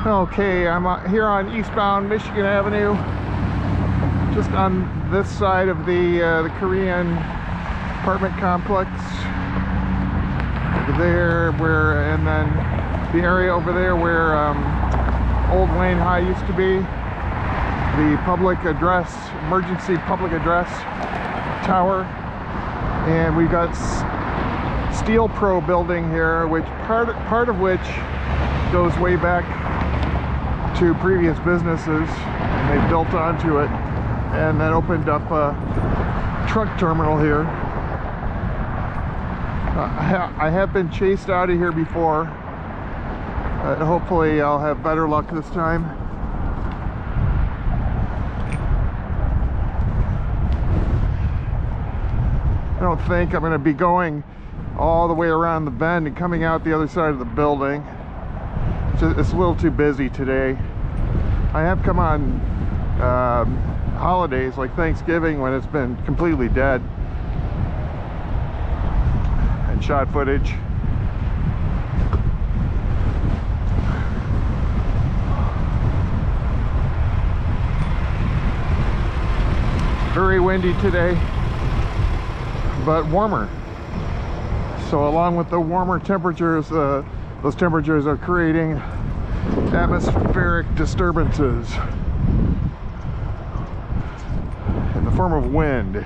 Okay, I'm here on Eastbound Michigan Avenue, just on this side of the Korean apartment complex. Over there, and then the area over there where Old Wayne High used to be, the public address, emergency public address tower, and we've got SteelPro building here, which part of which goes way back to previous businesses, and they built onto it and then opened up a truck terminal here. I have been chased out of here before, but hopefully I'll have better luck this time. I don't think I'm going to be going all the way around the bend and coming out the other side of the building. It's a little too busy today. I have come on holidays like Thanksgiving when it's been completely dead, and shot footage. Very windy today, but warmer. So along with the warmer temperatures, those temperatures are creating atmospheric disturbances in the form of wind.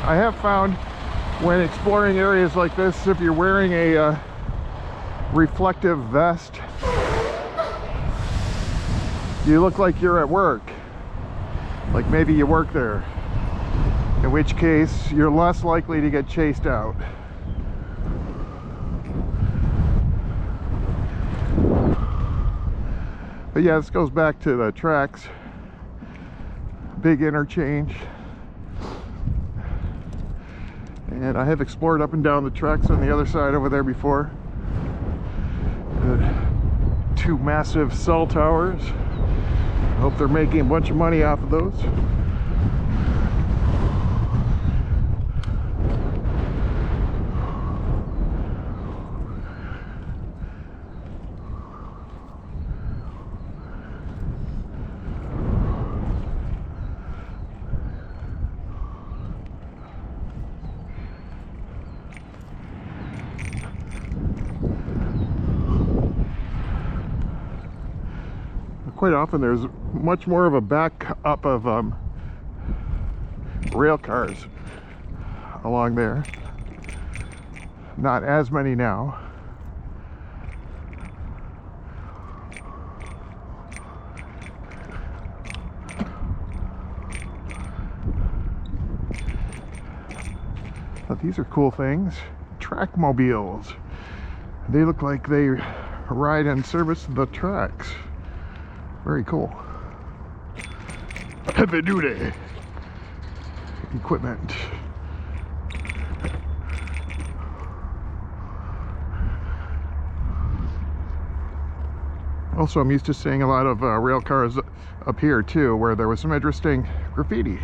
I have found when exploring areas like this, if you're wearing a reflective vest, you look like you're at work, like maybe you work there, in which case you're less likely to get chased out. But yeah, this goes back to the tracks, big interchange. And I have explored up and down the tracks on the other side over there before. Two massive cell towers. I hope they're making a bunch of money off of those. Quite often there's much more of a back up of rail cars along there. Not as many now. But these are cool things. Track mobiles. They look like they ride and service the tracks. Very cool. Heavy duty equipment. Also, I'm used to seeing a lot of rail cars up here too, where there was some interesting graffiti.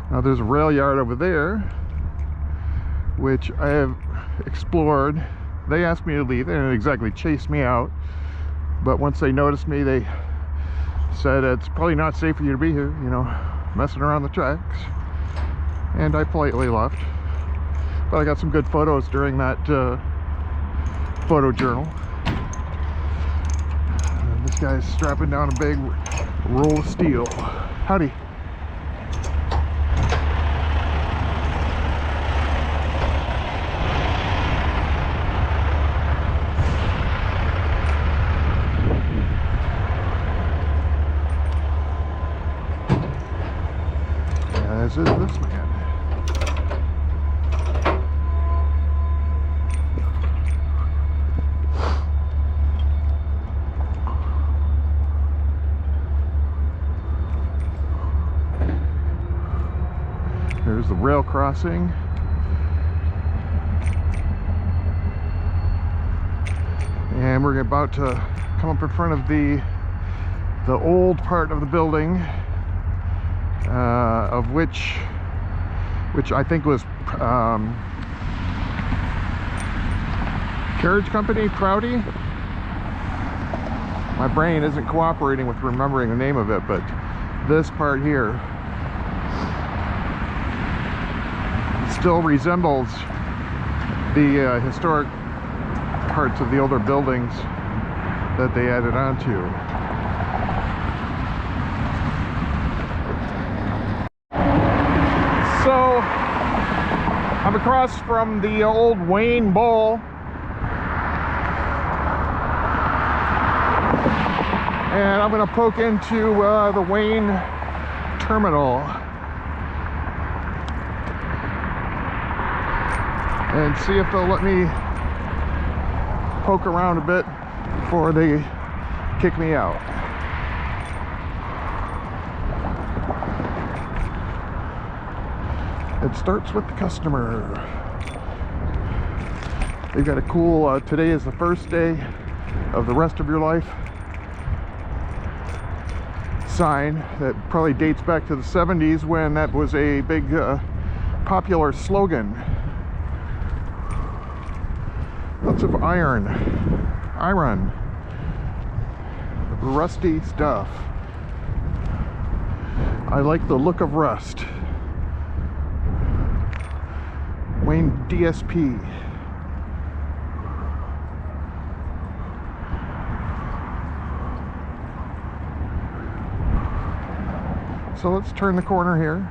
Now there's a rail yard over there, which I have explored. They asked me to leave. They didn't exactly chase me out, but once they noticed me, they said it's probably not safe for you to be here, you know, messing around the tracks. And I politely left. But I got some good photos during that photo journal. And this guy's strapping down a big roll of steel. Howdy. as is this man. There's the rail crossing. And we're about to come up in front of the old part of the building, of which I think was carriage company, Prouty. My brain isn't cooperating with remembering the name of it, but this part here still resembles the historic parts of the older buildings that they added onto. So I'm across from the old Wayne Bowl, and I'm going to poke into the Wayne terminal and see if they'll let me poke around a bit before they kick me out. It starts with the customer. They've got a cool, today is the first day of the rest of your life sign that probably dates back to the 70s when that was a big popular slogan. Lots of iron, rusty stuff. I like the look of rust. Wayne DSP. So let's turn the corner here.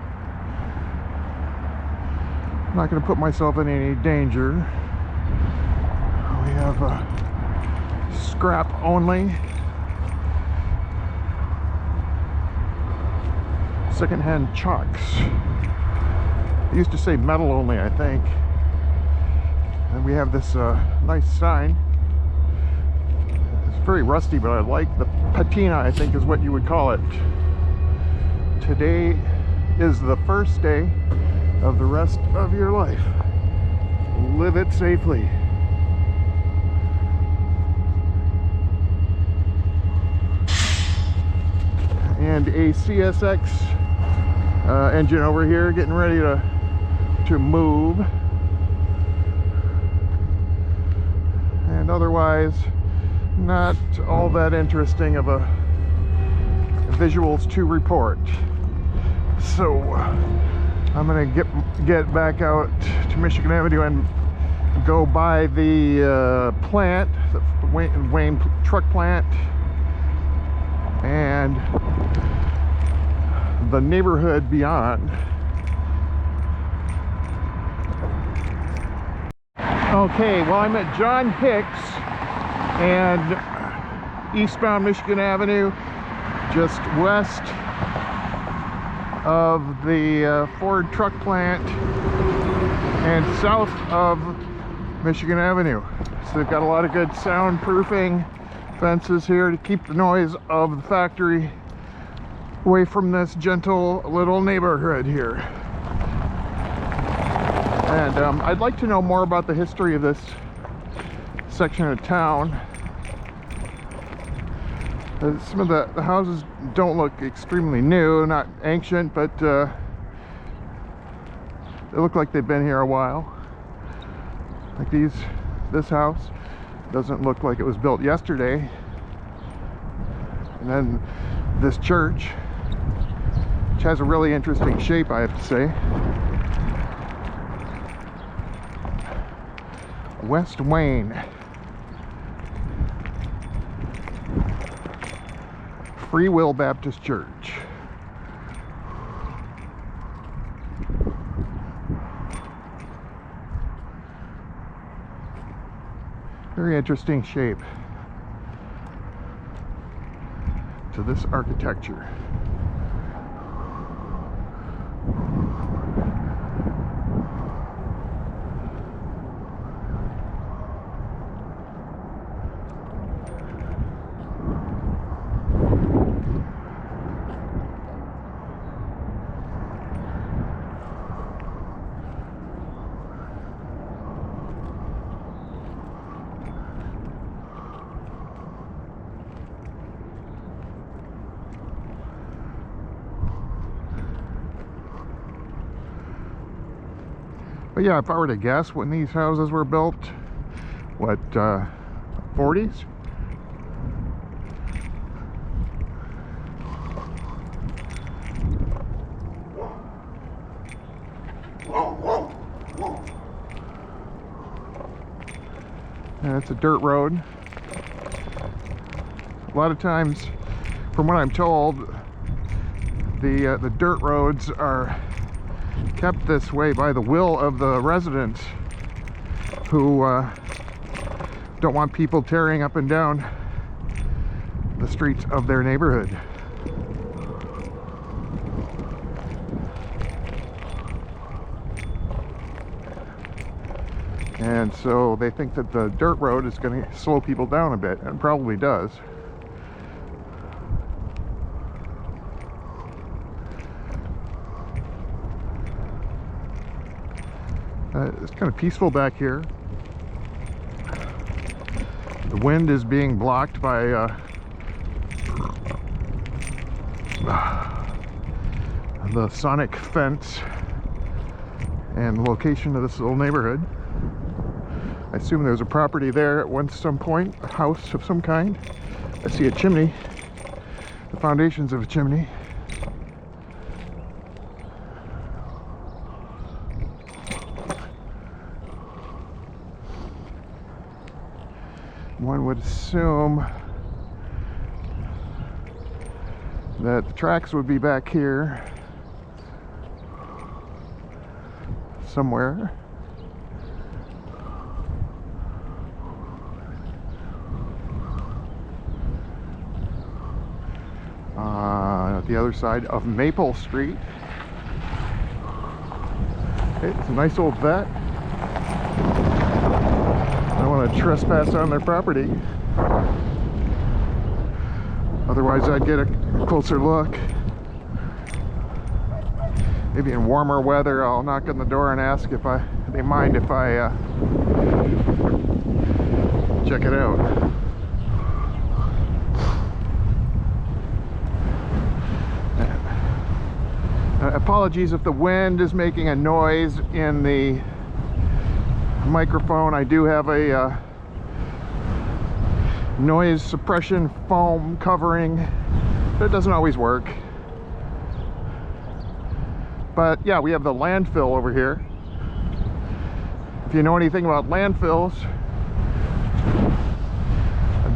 I'm not going to put myself in any danger. We have scrap only. Secondhand chocks. It used to say metal only, I think. And we have this nice sign. It's very rusty, but I like the patina, I think is what you would call it. Today is the first day of the rest of your life. Live it safely. And a CSX engine over here getting ready to move. And otherwise not all that interesting of a visuals to report. So I'm gonna get back out to Michigan Avenue and go by the plant, the Wayne truck plant, and the neighborhood beyond. Okay, well, I'm at John Hix and Eastbound Michigan Avenue, just west of the Ford truck plant and south of Michigan Avenue. So they've got a lot of good soundproofing fences here to keep the noise of the factory away from this gentle little neighborhood here. And I'd like to know more about the history of this section of town. Some of the houses don't look extremely new, not ancient, but they look like they've been here a while. Like this house doesn't look like it was built yesterday. And then this church, which has a really interesting shape, I have to say. West Wayne. Free Will Baptist Church. Very interesting shape to this architecture. But yeah, if I were to guess when these houses were built, what, 40s? And it's a dirt road. A lot of times, from what I'm told, the dirt roads are kept this way by the will of the residents who don't want people tearing up and down the streets of their neighborhood. And so they think that the dirt road is going to slow people down a bit, and probably does. It's kind of peaceful back here. The wind is being blocked by the sonic fence and the location of this little neighborhood. I assume there's a property there at some point, a house of some kind. I see a chimney, the foundations of a chimney. One would assume that the tracks would be back here somewhere. At the other side of Maple Street. It's a nice old vet. I don't want to trespass on their property. Otherwise, I'd get a closer look. Maybe in warmer weather, I'll knock on the door and ask if they mind if I check it out. Apologies if the wind is making a noise in the microphone. I do have a noise suppression foam covering, but it doesn't always work. But yeah, we have the landfill over here. If you know anything about landfills,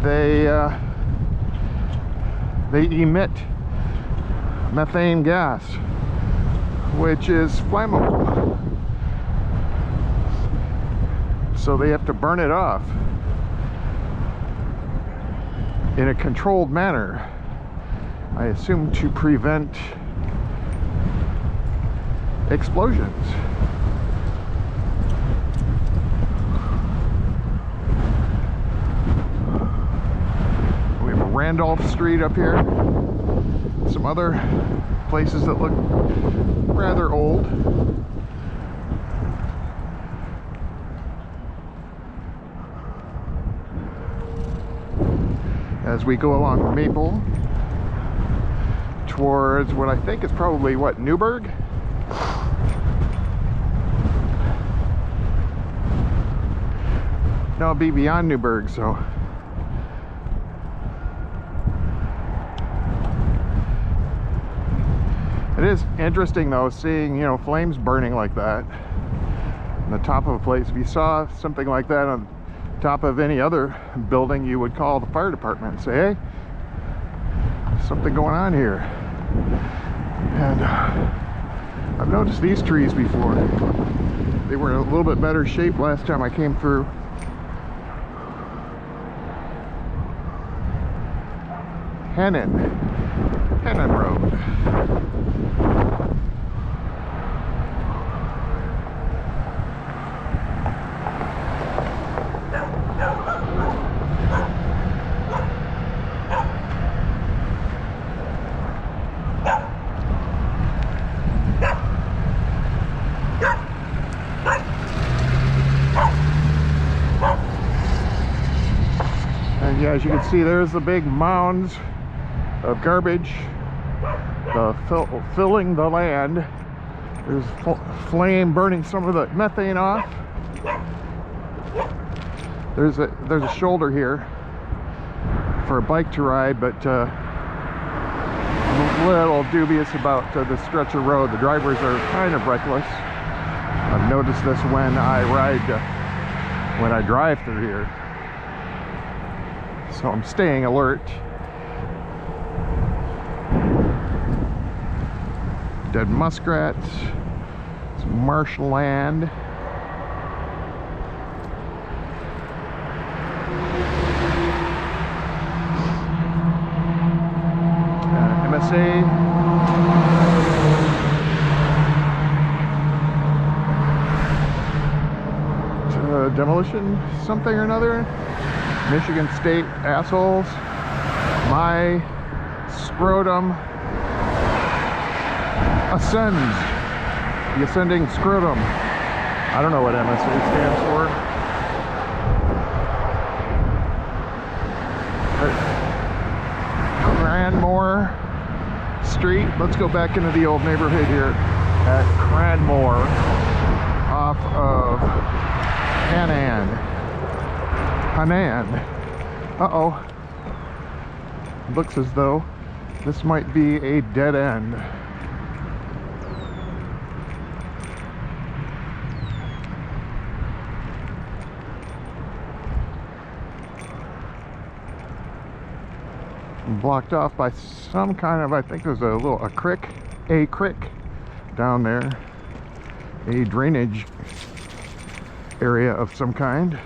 they emit methane gas, which is flammable. So they have to burn it off in a controlled manner, I assume to prevent explosions. We have a Randolph Street up here. Some other places that look rather old. As we go along Maple towards what I think is probably what, Newburgh? No, it'll be beyond Newburgh, so it is interesting though, seeing, you know, flames burning like that on the top of a place. If you saw something like that on top of any other building, you would call the fire department and say, hey, there's something going on here. And I've noticed these trees before. They were in a little bit better shape last time I came through. Hannan Road. And yeah, as you can see, there's the big mounds of garbage filling the land There's flame burning some of the methane off. There's a shoulder here for a bike to ride, but I'm a little dubious about this stretch of road. The drivers are kind of reckless. I've noticed this when I drive through here. So I'm staying alert. Dead muskrats, some marshland. MSA. Demolition something or another. Michigan State assholes. My scrotum ascends. The ascending scrotum. I don't know what MSA stands for. Cranmore Street. Let's go back into the old neighborhood here at Cranmore off of Hannan. Uh-oh. Looks as though this might be a dead end. Blocked off by some kind of, I think there's a creek down there, a drainage area of some kind.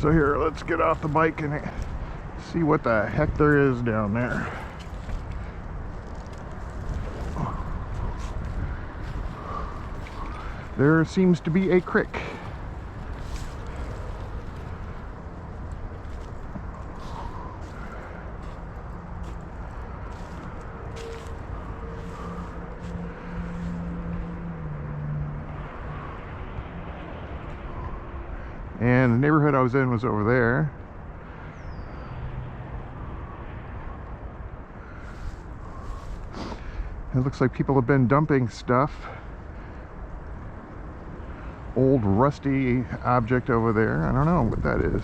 So here, let's get off the bike and see what the heck there is down there. There seems to be a creek. And the neighborhood I was in was over there. It looks like people have been dumping stuff. Old rusty object over there. I don't know what that is.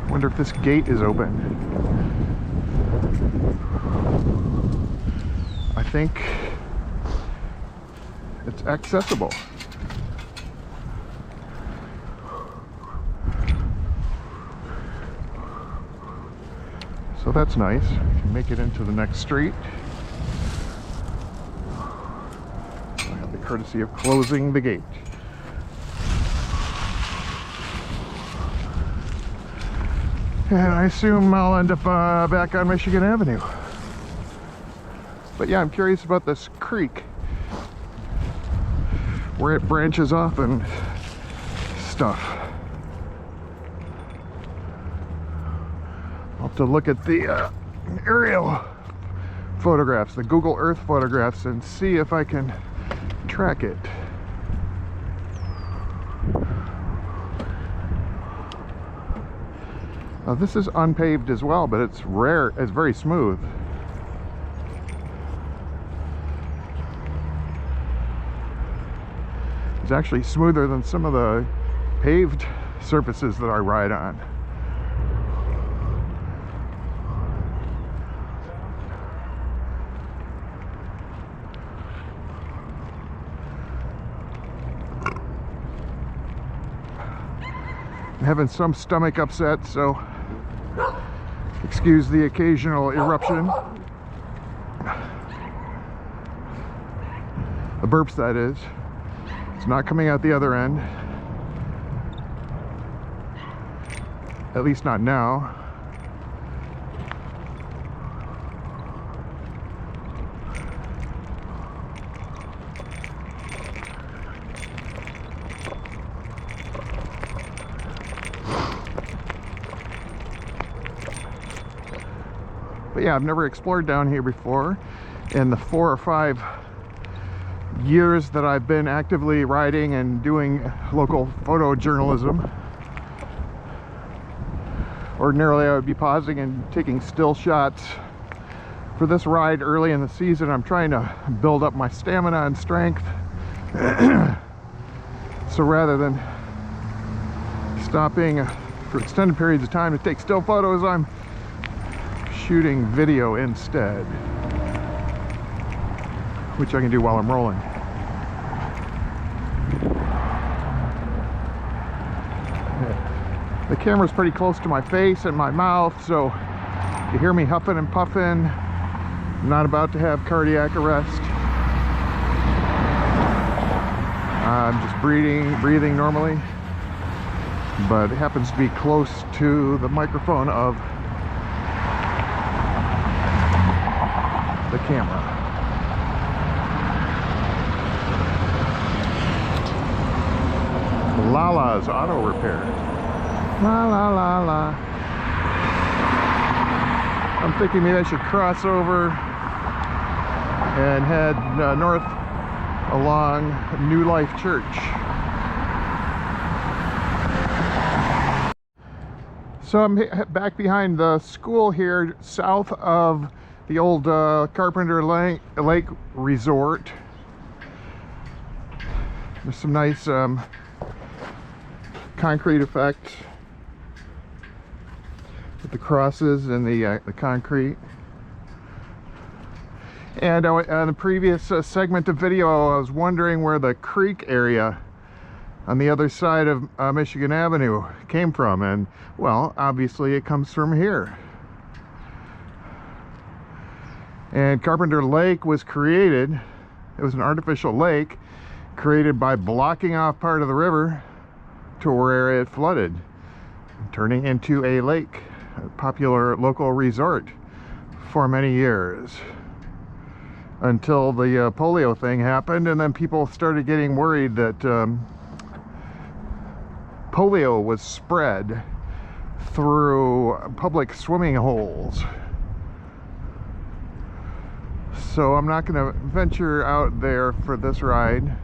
Wonder if this gate is open. I think it's accessible. So that's nice. I can make it into the next street. I have the courtesy of closing the gate. And I assume I'll end up back on Michigan Avenue. But yeah, I'm curious about this creek, where it branches off and stuff. I'll have to look at the aerial photographs, the Google Earth photographs, and see if I can track it. This is unpaved as well, but it's rare. It's very smooth. It's actually smoother than some of the paved surfaces that I ride on. I'm having some stomach upset, so excuse the occasional eruption. The burps, that is. It's not coming out the other end. At least not now. But yeah, I've never explored down here before. In the 4 or 5 years that I've been actively writing and doing local photojournalism, ordinarily I would be pausing and taking still shots. For this ride early in the season, I'm trying to build up my stamina and strength. So rather than stopping for extended periods of time to take still photos, I'm shooting video instead, which I can do while I'm rolling. The camera's pretty close to my face and my mouth, so you hear me huffing and puffing. I'm not about to have cardiac arrest. I'm just breathing normally, but it happens to be close to the microphone of the camera. Lala's Auto Repair. La la la la. I'm thinking maybe I should cross over and head north along New Life Church. So I'm back behind the school here, south of the old Carpenter Lake Resort. There's some nice concrete effect with the crosses and the concrete. And on the previous segment of video, I was wondering where the creek area on the other side of Michigan Avenue came from, and well, obviously it comes from here. And Carpenter Lake was created, it was an artificial lake created by blocking off part of the river to where it flooded, turning into a lake, a popular local resort for many years, until the polio thing happened, and then people started getting worried that polio was spread through public swimming holes. So I'm not going to venture out there for this ride,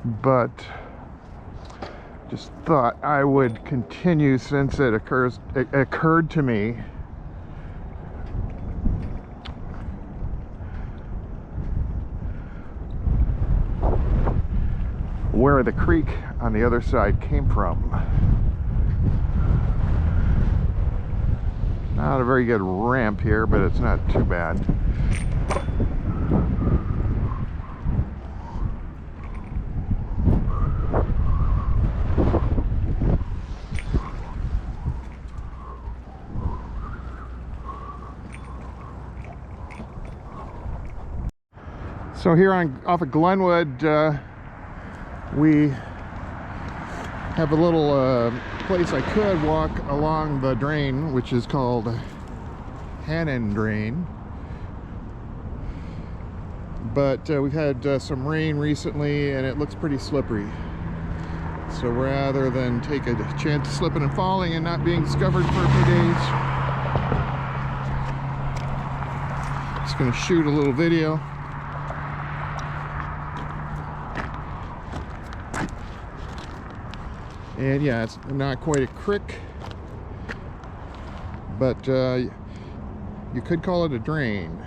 but just thought I would continue since it occurred to me where the creek on the other side came from. Not a very good ramp here, but it's not too bad. So here off of Glenwood, we have a little place I could walk along the drain, which is called Hannan Drain. But we've had some rain recently and it looks pretty slippery. So rather than take a chance of slipping and falling and not being discovered for a few days, just going to shoot a little video. And yeah, it's not quite a creek, but you could call it a drain.